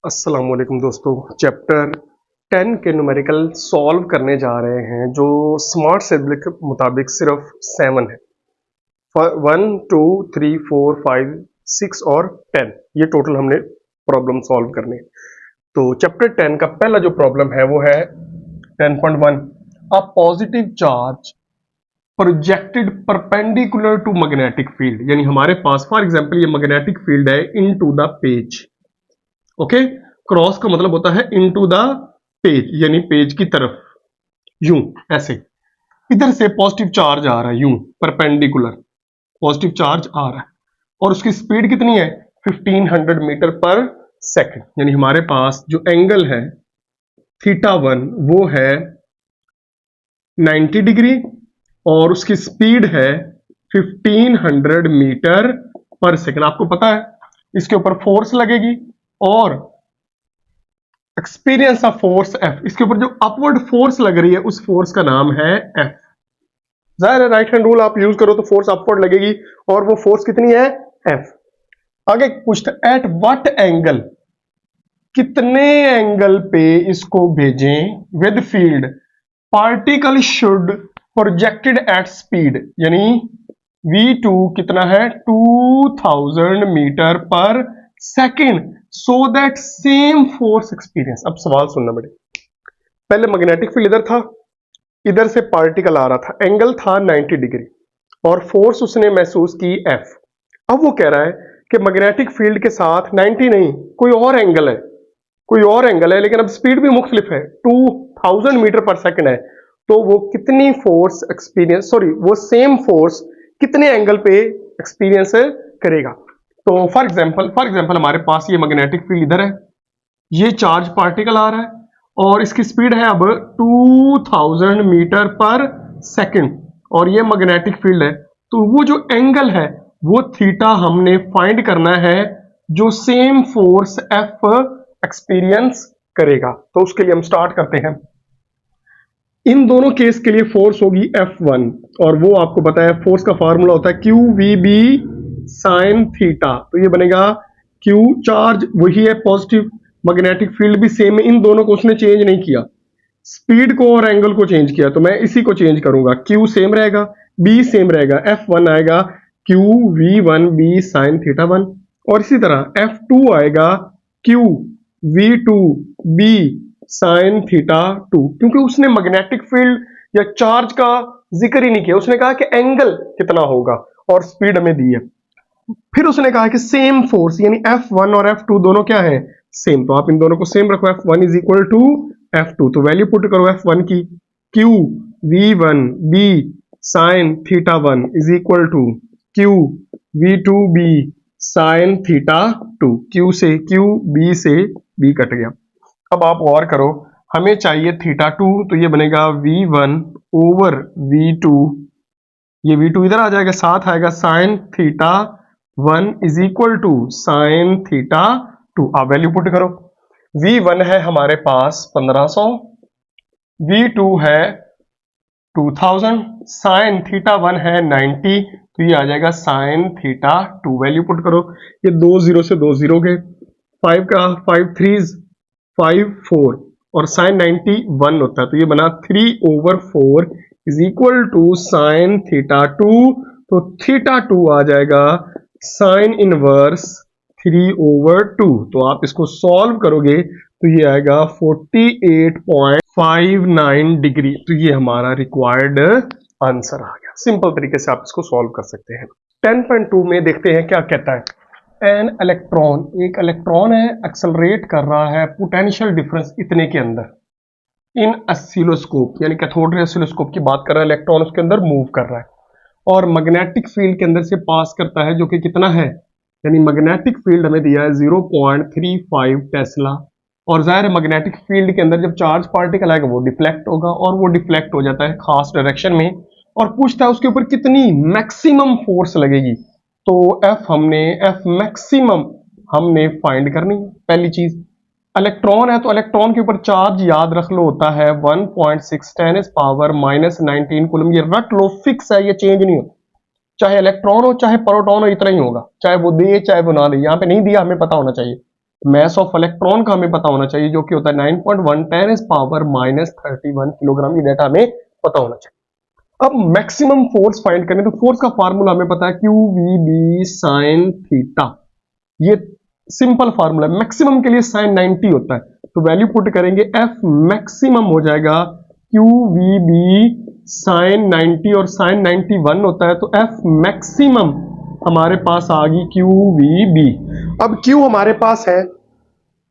अस्सलाम वालेकुम दोस्तों। चैप्टर 10 के न्यूमेरिकल सॉल्व करने जा रहे हैं जो स्मार्ट सिलेबस के मुताबिक सिर्फ 7 है। 1 2 3 4 5 6 और 10 ये टोटल हमने प्रॉब्लम सॉल्व करने हैं। तो चैप्टर 10 का पहला जो प्रॉब्लम है वो है 10.1। A positive charge projected perpendicular to magnetic field, यानी हमारे पास फॉर एग्जांपल ये मैग्नेटिक फील्ड है into the page. Okay, cross का मतलब होता है इनटू द पेज, यानी पेज की तरफ, यूं ऐसे। इधर से पॉजिटिव चार्ज आ रहा है, यूं परपेंडिकुलर पॉजिटिव चार्ज आ रहा है और उसकी स्पीड कितनी है 1500 मीटर पर सेकंड, यानी हमारे पास जो एंगल है θ1 वो है 90 डिग्री और उसकी स्पीड है 1500 मीटर पर सेकंड। आपको पता है इसके ऊपर फोर्स लगेगी और एक्सपीरियंस ऑफ फोर्स एफ, इसके ऊपर जो अपवर्ड फोर्स लग रही है उस फोर्स का नाम है एफ। जाहिर है राइट हैंड रूल आप यूज करो तो फोर्स अपवर्ड लगेगी और वो फोर्स कितनी है एफ। आगे पूछता एट व्हाट एंगल, कितने एंगल पे इसको भेजें with field particle should projected at speed, यानी v2 कितना है 2000 मीटर पर second, so that same force experience. अब सवाल सुनना बेटे, पहले मैग्नेटिक फील्ड इधर था, इधर से पार्टिकल आ रहा था, एंगल था 90 डिग्री और फोर्स उसने महसूस की F। अब वो कह रहा है कि मैग्नेटिक फील्ड के साथ 90 नहीं कोई और एंगल है, कोई और एंगल है, लेकिन अब स्पीड भी मुख्तलिफ है, 2000 मीटर पर सेकंड है, तो वो कितनी फोर्स एक्सपीरियंस, सॉरी वो सेम फोर्स कितने एंगल पे एक्सपीरियंस करेगा। तो फॉर एग्जांपल हमारे पास ये मैग्नेटिक फील्ड इधर है, ये चार्ज पार्टिकल आ रहा है और इसकी स्पीड है अब 2000 मीटर पर सेकंड और ये मैग्नेटिक फील्ड है, तो वो जो एंगल है वो थीटा हमने फाइंड करना है जो सेम फोर्स एफ एक्सपीरियंस करेगा। तो उसके लिए हम स्टार्ट करते हैं। इन दोनों केस के लिए फोर्स होगी F1 और वो आपको पता है फोर्स का फार्मूला होता है QVB साइन थीटा, तो ये बनेगा Q, चार्ज वही है पॉजिटिव, मैग्नेटिक फील्ड भी सेम है, इन दोनों को उसने चेंज नहीं किया, स्पीड को और एंगल को चेंज किया, तो मैं इसी को चेंज करूंगा, Q सेम रहेगा, B सेम रहेगा, F1 आएगा QV1B साइन θ1 और इसी तरह F2 आएगा QV2B साइन θ2, क्योंकि उसने मैग्नेटिक फील्ड या चार्ज का जिक्र ही नहीं किया, उसने कहा कि एंगल कितना होगा और स्पीड हमें दी है। फिर उसने कहा कि सेम फोर्स, यानी F1 और F2 दोनों क्या है सेम, तो आप इन दोनों को सेम रखो, F1 is equal to F2, तो वैल्यू पुट करो F1 की QV1B sine θ1 is equal to QV2B sine θ2, Q से Q, B से B कट गया। अब आप गौर करो, हमें चाहिए θ2, तो ये बनेगा V1 ओवर V2, ये V2 इधर आ जाएगा, साथ आएगा sine θ1 is equal to sine θ2। आप वैल्यू पुट करो, V1 है हमारे पास 1500, V2 है 2000, साइन θ1 है 90, तो ये आ जाएगा साइन θ2। वैल्यू पुट करो, ये 2 0 से 2 0 गए, 5 का 5 3 5 4 और साइन 90 1 होता है, तो ये बना 3/4 इज इक्वल टू साइन θ2, तो θ2 आ जाएगा साइन इनवर्स 3/2। तो आप इसको सॉल्व करोगे तो ये आएगा 48.59 डिग्री, तो ये हमारा रिक्वायर्ड आंसर आ गया। सिंपल तरीके से आप इसको सॉल्व कर सकते हैं। 10.2 में देखते हैं क्या कहता है। एन इलेक्ट्रॉन, एक इलेक्ट्रॉन है, एक्सेलरेट कर रहा है पोटेंशियल डिफरेंस इतने के अंदर इन ऑसिलोस्कोप, यानी कैथोड रे ऑसिलोस्कोप की बात कर रहा है, इलेक्ट्रॉन उसके अंदर मूव कर रहा है और मैग्नेटिक फील्ड के अंदर से पास करता है जो कि कितना है, यानी मैग्नेटिक फील्ड हमें दिया है 0.35 टेस्ला और जाहिर है मैग्नेटिक फील्ड के अंदर जब चार्ज पार्टिकल आएगा वो डिफ्लेक्ट होगा और वो डिफ्लेक्ट हो जाता है खास डायरेक्शन में और पूछता है उसके ऊपर कितनी मैक्सिमम फोर्स लगेगी। तो F मैक्सिमम हमने फाइंड करनी है। पहली चीज इलेक्ट्रॉन है तो इलेक्ट्रॉन के ऊपर चार्ज याद रख लो होता है 1.6 10 पावर -19 कूलम, ये रट लो, फिक्स है, ये चेंज नहीं होता, चाहे इलेक्ट्रॉन हो चाहे प्रोटॉन हो, इतना ही होगा, चाहे वो दे चाहे वो ना दे, यहाँ पे नहीं दिया हमें पता होना चाहिए, मास ऑफ इलेक्ट्रॉन का हमें पता होना चाहिए, जो कि होता है 9.1 10⁻³ किलोग्राम। ये डाटा हमें पता होना चाहिए। अब मैक्सिमम फोर्स फाइंड करने, तो फोर्स का फार्मूला हमें पता है QVB sin थीटा। ये सिंपल फार्मूला है। मैक्सिमम के लिए sin 90 होता है, तो वैल्यू पुट करेंगे, F मैक्सिमम हो जाएगा QVB sin 90 और sin 91 होता है, तो F मैक्सिमम हमारे पास आ गई QVB। अब Q हमारे पास है,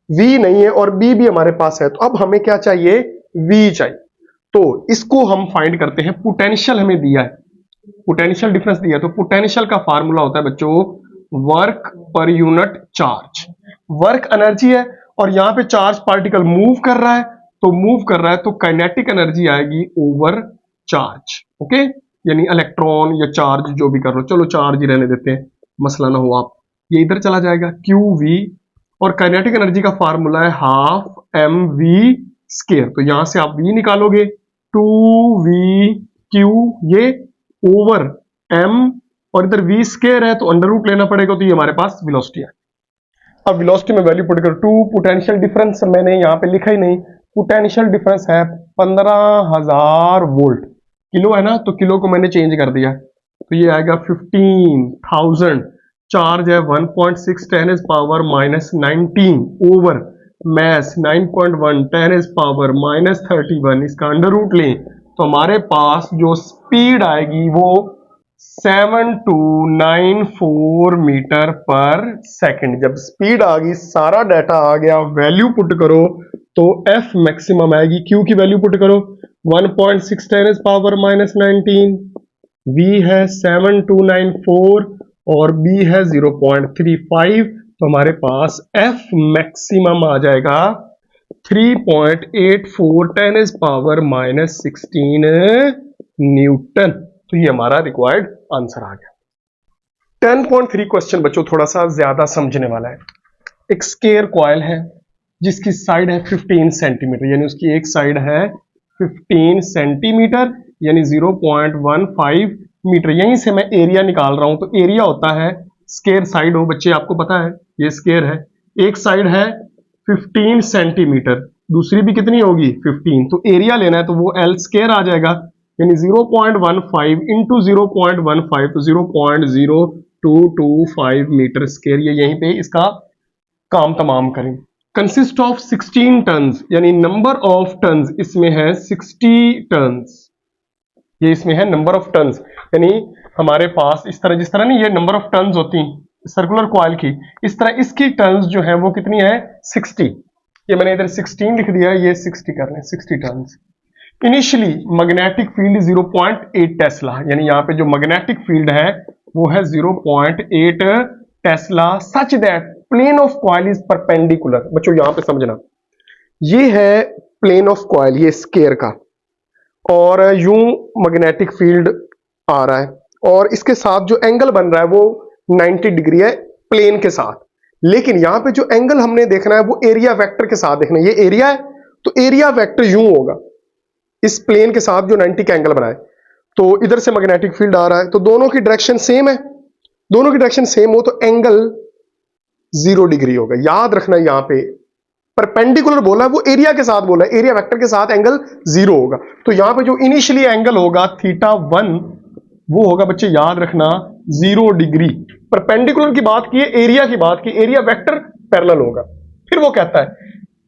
V नहीं है, और B भी हमारे पास है, तो अब हमें क्या चाहिए, V चाहिए। तो इसको हम फाइंड करते हैं। पोटेंशियल हमें दिया है, पोटेंशियल डिफरेंस दिया है, तो पोटेंशियल का फार्मूला होता है बच्चों work per unit charge. Work energy है और यहां पे चार्ज पार्टिकल मूव कर रहा है, तो मूव कर रहा है तो काइनेटिक एनर्जी आएगी ओवर चार्ज। ओके, यानी इलेक्ट्रॉन या चार्ज जो भी कर रहे हो, चलो चार्ज ही रहने देते हैं, मसला ना हो आप, ये इधर चला जाएगा QV, और काइनेटिक एनर्जी का फार्मूला है हाफ mv²। तो यहां से आप V निकालोगे 2VQ, ये ओवर m, और इधर V² है तो अंडर रूट लेना पड़ेगा, तो ये हमारे पास वेलोसिटी है। अब वेलोसिटी में वैल्यू पुट कर 2, पोटेंशियल डिफरेंस मैंने यहाँ पे लिखा ही नहीं, पोटेंशियल डिफरेंस है 15,000 वोल्ट। किलो है ना, तो किलो को मैंने चेंज कर दिया, तो ये आएगा 15,000। चार्ज है 1.6 10⁻⁻19 ओवर मैस 9.1 10⁻⁻31। इसका अंडर रूट लें तो हमारे पास जो स्पीड आएगी वो 7294 मीटर पर सेकंड। जब स्पीड आ गई, सारा डाटा आ गया, वैल्यू पुट करो तो F मैक्सिमम आएगी। Q की वैल्यू पुट करो 1.6 10⁻⁻19, V है 7294 और B है 0.35, तो हमारे पास F मैक्सिमम आ जाएगा 3.84 10⁻⁻16 न्यूटन। तो ये हमारा रिक्वायर्ड आंसर आ गया। 10.3 क्वेश्चन बच्चों थोड़ा सा ज्यादा समझने वाला है। एक स्केयर कॉइल है जिसकी साइड है 15 सेंटीमीटर, यानी उसकी एक साइड है 15 सेंटीमीटर यानी 0.15 मीटर। यहीं से मैं एरिया निकाल रहा हूं, तो एरिया होता है स्केयर साइड हो, बच्चे आपको पता है ये स्केयर है, एक साइड है 15 सेंटीमीटर, दूसरी भी कितनी होगी 15, तो एरिया लेना है तो वो L स्केयर आ जाएगा, यानी 0.15 इंटू 0.15 तो 0.0225 मीटर स्केयर। ये यहीं पे इसका काम तमाम करें। कंसिस्ट ऑफ 16 टन्स, यानी नंबर ऑफ टन्स इसमें है 60 टन्स, ये इसमें है नंबर ऑफ टन्स, यानी हमारे पास इस तरह, जिस तरह नहीं ये नंबर ऑफ टन्स होती सर्कुलर कॉइल की, इस तरह इसकी टन्स जो है वो कितनी है 60। ये मैंने इधर 16 लिख दिया, ये 60 कर लें, 60 turns. Initially magnetic field 0.8 tesla, यानी यहाँ पे जो मैग्नेटिक फील्ड है वो है 0.8 tesla, such that plane of coil is perpendicular. बच्चों यहां पे समझना, ये है प्लेन ऑफ कॉइल, ये स्केयर का, और यूं मैग्नेटिक फील्ड आ रहा है, और इसके साथ जो एंगल बन रहा है वो 90 डिग्री है प्लेन के साथ। लेकिन यहां पे जो एंगल हमने देखना है वो एरिया वेक्टर के साथ देखना है। ये एरिया है तो एरिया वेक्टर यूं होगा, इस प्लेन के साथ जो 90 का एंगल बनाए, तो इधर से मैग्नेटिक फील्ड आ रहा है, तो दोनों की डायरेक्शन सेम है, दोनों की डायरेक्शन सेम हो तो एंगल 0 डिग्री होगा। याद रखना, यहां पे परपेंडिकुलर बोला है, वो एरिया के साथ बोला है, एरिया वेक्टर के साथ एंगल 0 होगा। तो यहां पे जो इनिशियली एंगल होगा θ1 वो होगा बच्चे याद रखना 0 डिग्री। परपेंडिकुलर की बात की है, एरिया की बात की, एरिया वेक्टर पैरेलल होगा। फिर वो कहता है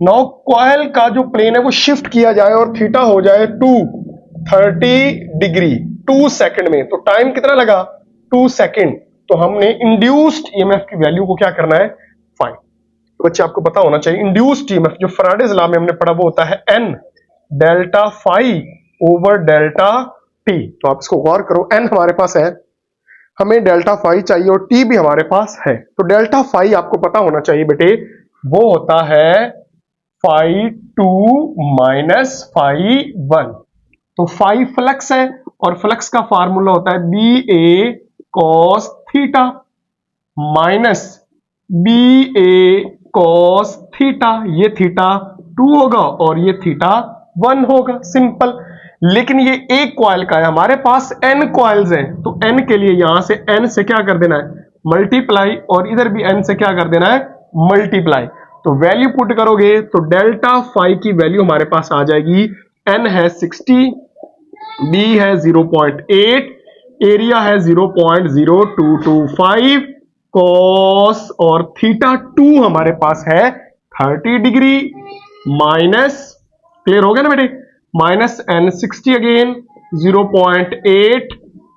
नाउ कॉइल का जो प्लेन है वो शिफ्ट किया जाए और थीटा हो जाए 230 डिग्री 2 सेकंड में, तो टाइम कितना लगा 2 सेकंड। तो हमने इंड्यूस्ड ईएमएफ की वैल्यू को क्या करना है फाइंड। तो बच्चे आपको पता होना चाहिए इंड्यूस्ड ईएमएफ जो फैराडेज लॉ में हमने पढ़ा वो होता है N delta phi over delta T. तो आप इसको गौर करो, N हमारे पास है, हमें डेल्टा फाई चाहिए और T भी हमारे पास है। तो डेल्टा फाई आपको पता होना चाहिए बेटे, वो होता है फाई 2 माइनस फाई 1। तो फाई फ्लक्स है और फ्लक्स का फार्मूला होता है BA cos theta minus BA cos theta. ये थीटा 2 होगा और ये थीटा 1 होगा, सिंपल। लेकिन ये एक कॉइल का है, हमारे पास n कॉइल्स हैं, तो n के लिए यहां से n से क्या कर देना है मल्टीप्लाई, और इधर भी n से क्या कर देना है मल्टीप्लाई। तो तो वैल्यू पुट करोगे तो डेल्टा फाई की वैल्यू हमारे पास आ जाएगी, एन है 60, बी है 0.8, एरिया है 0.0225, कॉस और थीटा 2 हमारे पास है 30 डिग्री, माइनस, क्लियर हो गया ना बेटे, माइनस एन 60 अगेन 0.8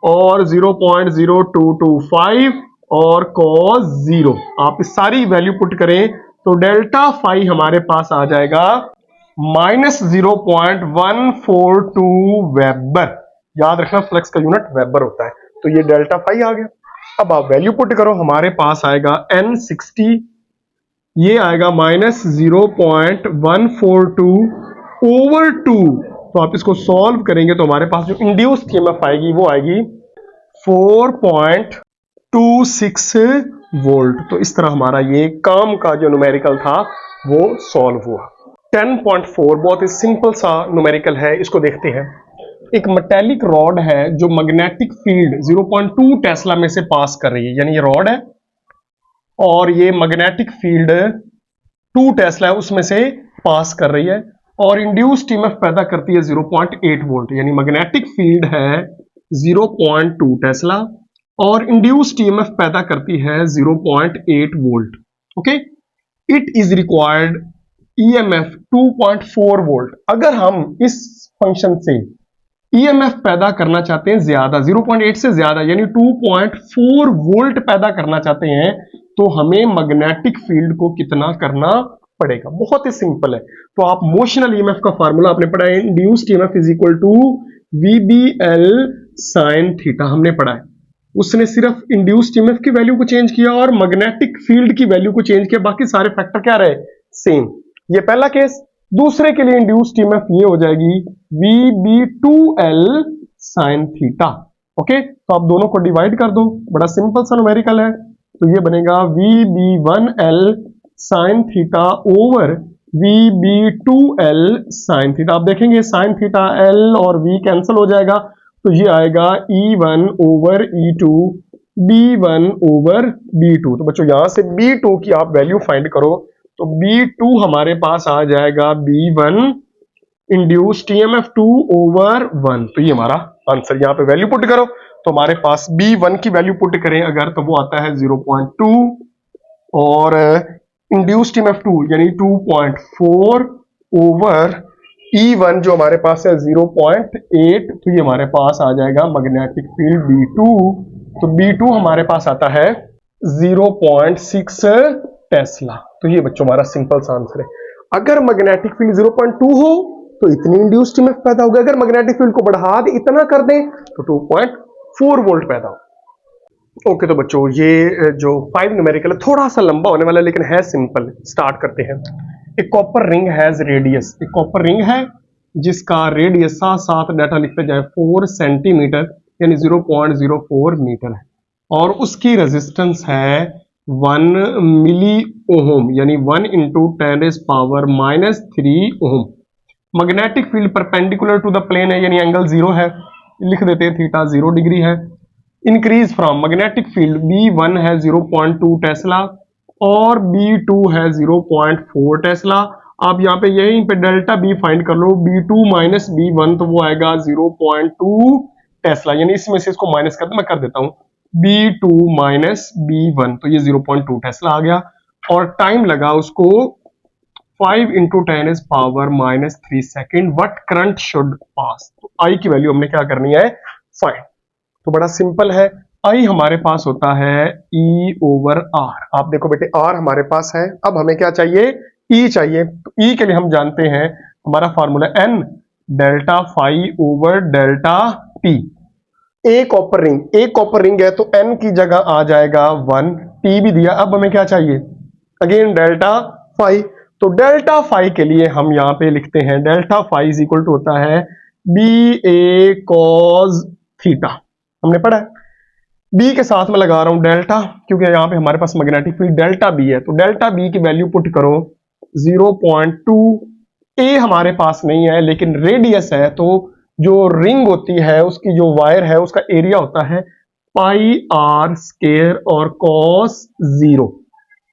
और 0.0225 और cos 0। आप इस सारी वैल्यू पुट करें तो डेल्टा फाई हमारे पास आ जाएगा -0.142 वेबर। याद रखना फ्लक्स का यूनिट वेबर होता है। तो ये डेल्टा फाई आ गया। अब आप वैल्यू पुट करो, हमारे पास आएगा n 60, ये आएगा -0.142 ओवर 2। तो आप इसको सॉल्व करेंगे तो हमारे पास जो इंड्यूस्ड ईएमएफ आएगी वो आएगी 4.26 वोल्ट। तो इस तरह हमारा ये काम का जो न्यूमेरिकल था वो सॉल्व हुआ। 10.4 बहुत ही सिंपल सा न्यूमेरिकल है, इसको देखते हैं। एक मेटेलिक रॉड है जो मैग्नेटिक फील्ड 0.2 टेस्ला में से पास कर रही है, यानी ये रॉड है और ये मैग्नेटिक फील्ड 2 टेस्ला है उसमें से पास कर रही है और इंड्यूस्ड ईएमएफ पैदा करती है 0.8 वोल्ट, यानी मैग्नेटिक फील्ड है 0.2 टेस्ला और इंड्यूस्ड ईएमएफ पैदा करती है 0.8 volt. Okay, it is required EMF 2.4 volt. अगर हम इस फंक्शन से ईएमएफ पैदा करना चाहते हैं ज्यादा, 0.8 से ज्यादा यानी 2.4 वोल्ट पैदा करना चाहते हैं तो हमें मैग्नेटिक फील्ड को कितना करना पड़ेगा? बहुत ही सिंपल है। तो आप मोशनल ईएमएफ का फार्मूला आपने पढ़ा है, induced EMF is equal to VBL sin theta, हमने पढ़ा है। उसने सिर्फ इंड्यूस्ड ईएमएफ की वैल्यू को चेंज किया और मैग्नेटिक फील्ड की वैल्यू को चेंज किया, बाकी सारे फैक्टर क्या रहे? सेम। ये पहला केस। दूसरे के लिए इंड्यूस्ड ईएमएफ ये हो जाएगी VB2L sin थीटा। ओके, तो आप दोनों को डिवाइड कर दो, बड़ा सिंपल सा न्यूमेरिकल है। तो ये बनेगा VB1L sin theta over VB2L sin theta. आप देखेंगे sin थीटा L और V कैंसिल हो जाएगा, तो ये आएगा E1 over E2 B1 over B2। तो बच्चों यहां से B2 की आप वैल्यू फाइंड करो तो B2 हमारे पास आ जाएगा B1 इंड्यूस्ड ईएमएफ 2 ओवर 1। तो ये हमारा आंसर, यहां पे वैल्यू पुट करो तो हमारे पास B1 की वैल्यू पुट करें अगर तो वो आता है 0.2 और इंड्यूस्ड ईएमएफ 2 यानी 2.4 ओवर E1 जो हमारे पास है 0.8। तो ये हमारे पास आ जाएगा मैग्नेटिक फील्ड B2। तो B2 हमारे पास आता है 0.6 टेस्ला। तो ये बच्चों हमारा सिंपल सा आंसर है। अगर मैग्नेटिक फील्ड 0.2 हो तो इतनी इंड्यूस्ड ईएमएफ पैदा होगा, अगर मैग्नेटिक फील्ड को बढ़ा दे, इतना कर दें तो 2.4 वोल्ट पैदा हो। ओके, तो बच्चों ये जो 5 न्यूमेरिकल है थोड़ा सा लंबा होने वाला है लेकिन है सिंपल। स्टार्ट करते हैं। एक कॉपर रिंग हैज रेडियस, एक कॉपर रिंग है जिसका रेडियस साथ साथ डाटा लिखते जाए 4 सेंटीमीटर यानी 0.04 मीटर है और उसकी रेजिस्टेंस है 1 मिली ओम यानी 1 into 10⁻³ ohm. Magnetic field perpendicular to the plane है यानी एंगल 0 है, लिख देते हैं थीटा 0 डिग्री है। Increase from magnetic field B1 है 0.2 टेस्ला और B2 है 0.4 टेस्ला। आप यहाँ पे यहीं पे डेल्टा B फाइंड कर लो, B2 माइनस B1 तो वो आएगा 0.2 टेस्ला, यानी इसमें से इसको माइनस कर दो, मैं कर देता हूँ B2 माइनस B1 तो ये 0.2 टेस्ला आ गया और टाइम लगा उसको 5 into 10⁻³ second. What current should pass? तो I की वैल्यू हमने क्या करनी है? फाइंड। तो बड़ा सिंपल है, I हमारे पास होता है E ओवर R। आप देखो बेटे R हमारे पास है, अब हमें क्या चाहिए? E चाहिए। तो E के लिए हम जानते हैं हमारा formula N delta phi over delta T। एक कॉपर रिंग है तो N की जगह आ जाएगा 1, T भी दिया। अब हमें क्या चाहिए? Again delta phi. तो डेल्टा फाई के लिए हम यहां पे लिखते हैं delta phi is equal to होता है BA cos थीटा, हमने पढ़ा है। B के साथ में लगा रहा हूं डेल्टा क्योंकि यहां पे हमारे पास मैग्नेटिक फील्ड डेल्टा B है, तो डेल्टा B की वैल्यू पुट करो 0.2। A हमारे पास नहीं है लेकिन रेडियस है, तो जो रिंग होती है उसकी जो वायर है उसका एरिया होता है पाई r स्क्वायर और cos 0।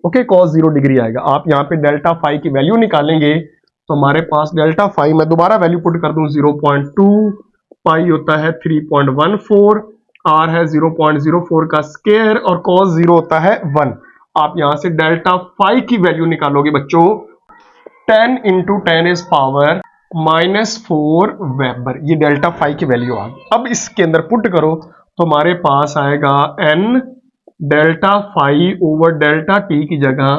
ओके, cos 0 डिग्री आएगा। आप यहाँ पे डेल्टा फाई की वैल्यू निकालेंगे तो हमारे पास डेल्टा फाई, मैं दोबारा वैल्यू पुट कर दूं 0.2, पाई होता है 3.14, r है 0.04 का स्क्वायर और cos 0 होता है 1। आप यहां से डेल्टा फाई की वैल्यू निकालोगे बच्चों, 10 इंटू 10 इज पावर -4 वेबर, ये डेल्टा फाई की वैल्यू आ गई। अब इसके अंदर पुट करो तो हमारे पास आएगा n delta phi over delta T की जगह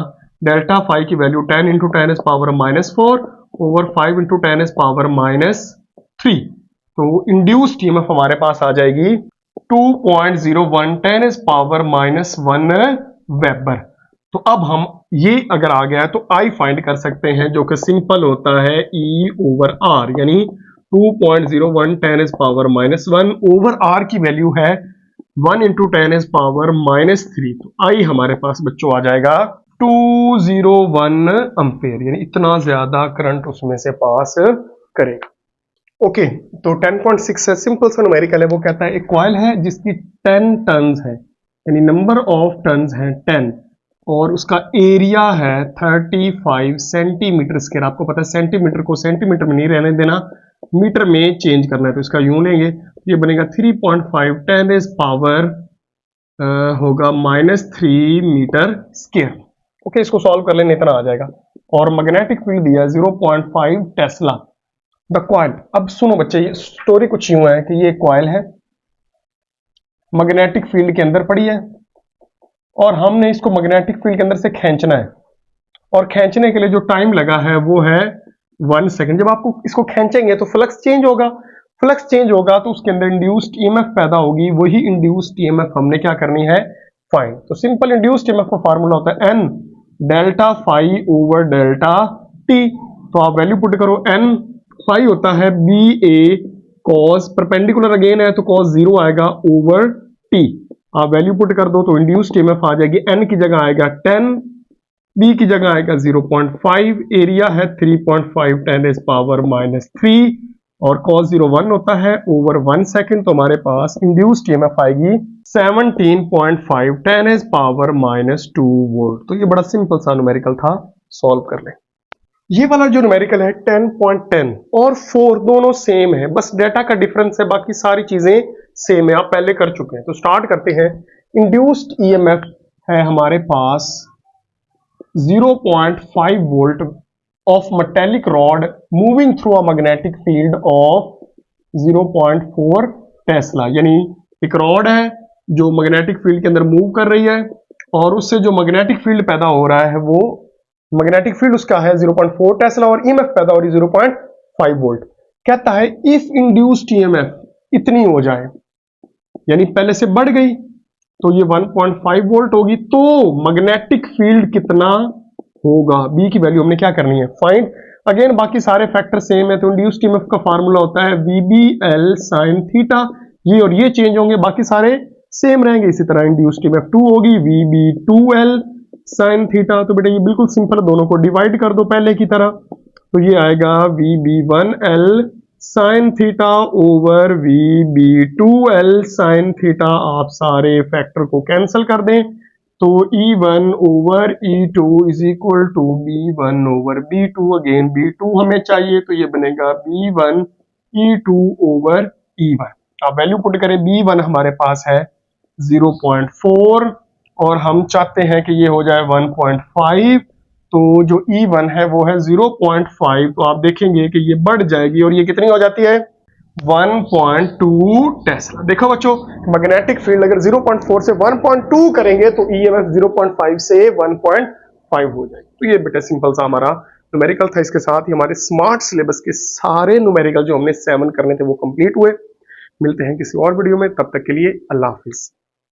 डेल्टा फाई की value 10 into 10 is power -4 over 5 into 10 is power -3। तो इंड्यूस्ड ईएमएफ हमारे पास आ जाएगी 2.01 10 इज पावर -1 वेबर। तो अब हम ये अगर आ गया है तो आई फाइंड कर सकते हैं, जो कि सिंपल होता है E ओवर आर, यानी 2.01 10 इज पावर -1 ओवर आर की वैल्यू है 1 इंटू 10 इज पावर -3। तो आई हमारे पास बच्चों आ जाएगा 201 एम्पेयर, यानी इतना ज्यादा करंट उसमें से पास करेगा। ओके, तो 10.6 है, सिंपल सा न्यूमेरिकल है। वो कहता है एक कॉइल है जिसकी 10 टन्स है, यानी नंबर ऑफ टन्स है 10, और उसका एरिया है 35 सेंटीमीटर स्क्वायर। आपको पता है सेंटीमीटर को सेंटीमीटर में नहीं रहने देना, मीटर में चेंज करना है, तो इसका यूं लेंगे, ये बनेगा 3.5 10 इज पावर होगा -3 मीटर स्क्वायर। ओके, इसको सॉल्व कर लेने इतना आ जाएगा। और मैग्नेटिक फील्ड दिया 0.5 टेस्ला द कॉइल। अब सुनो बच्चे, ये स्टोरी कुछ यूं है कि ये कॉइल है, मैग्नेटिक फील्ड के अंदर पड़ी है, और हमने इसको मैग्नेटिक फील्ड के अंदर से खींचना है, और खींचने के लिए जो टाइम लगा है वो है 1 सेकंड। जब आपको इसको खींचेंगे तो फ्लक्स चेंज होगा, फ्लक्स चेंज होगा तो उसके अंदर इंड्यूस्ड ईएमएफ पैदा होगी, वही इंड्यूस्ड ईएमएफ हमने क्या करनी है, फाइंड। तो सिंपल इंड्यूस्ड ईएमएफ का फार्मूला होता है n delta phi over delta T. तो आप वैल्यू पुट करो, n फाई होता है B A cos, perpendicular again है तो cos 0 आएगा ओवर टी। आप वैल्यू पुट कर दो तो इंड्यूस्ड ईएमएफ आ जाएगी, n की जगह आएगा 10, b की जगह आएगा 0.5, एरिया है 3.5 10 इज पावर -3, और cos 0 1 होता है ओवर 1 सेकंड। तो हमारे पास इंड्यूस्ड ईएमएफ आएगी 17.5 10 इज पावर -2 वोल्ट। तो ये बड़ा सिंपल सा न्यूमेरिकल था, सॉल्व कर लें। ये वाला जो न्यूमेरिकल है 10.10 और 4 दोनों सेम है, बस डेटा का डिफरेंस है, बाकी सारी चीजें सेम है, आप पहले कर चुके हैं। तो स्टार्ट करते हैं। इंड्यूस्ड ईएमएफ है हमारे पास 0.5 volt of metallic rod moving through a magnetic field of 0.4 Tesla, यानी एक रॉड है जो मैग्नेटिक फील्ड के अंदर मूव कर रही है, और उससे जो मैग्नेटिक फील्ड पैदा हो रहा है वो मैग्नेटिक फील्ड उसका है 0.4 टेस्ला, और ईएमएफ पैदा हो रही है 0.5 वोल्ट। कहता है इफ इंड्यूस्ड ईएमएफ इतनी हो जाए, यानी पहले से बढ़ गई तो ये 1.5 वोल्ट होगी, तो मैग्नेटिक फील्ड कितना होगा, बी की वैल्यू हमने क्या करनी है, फाइंड। अगेन बाकी सारे फैक्टर सेम है, तो इंड्यूस्ड ईएमएफ का फार्मूला होता है VBL sin थीटा, ये और ये चेंज होंगे, बाकी सारे सेम रहेंगे। इसी तरह इंड्यूस्ड ईएमएफ 2 होगी VB2L sin थीटा। तो बेटा ये बिल्कुल सिंपल, दोनों को डिवाइड कर दो पहले की तरह, तो ये आएगा VB1L sin theta over VB2L sin theta. आप सारे फैक्टर को कैंसिल कर दें तो E1 over E2 is equal to B1 over B2। Again B2 हमें चाहिए तो ये बनेगा B1 E2 ओवर E1। आप वैल्यू पुट करें, B1 हमारे पास है 0.4 और हम चाहते हैं कि ये हो जाए 1.5, तो जो E1 है वो है 0.5, तो आप देखेंगे कि ये बढ़ जाएगी और ये कितनी हो जाती है 1.2 टेस्ला। देखो बच्चों, मैग्नेटिक फील्ड अगर 0.4 से 1.2 करेंगे तो ईएमएफ 0.5 से 1.5 हो जाएगी। तो ये बेटा सिंपल सा हमारा न्यूमेरिकल था। इसके साथ ही हमारे स्मार्ट सिलेबस के सारे न्यूमेरिकल जो हमने 7 करने थे वो कंप्लीट हुए। मिलते हैं किसी और वीडियो में, तब तक के लिए अल्लाह हाफिज।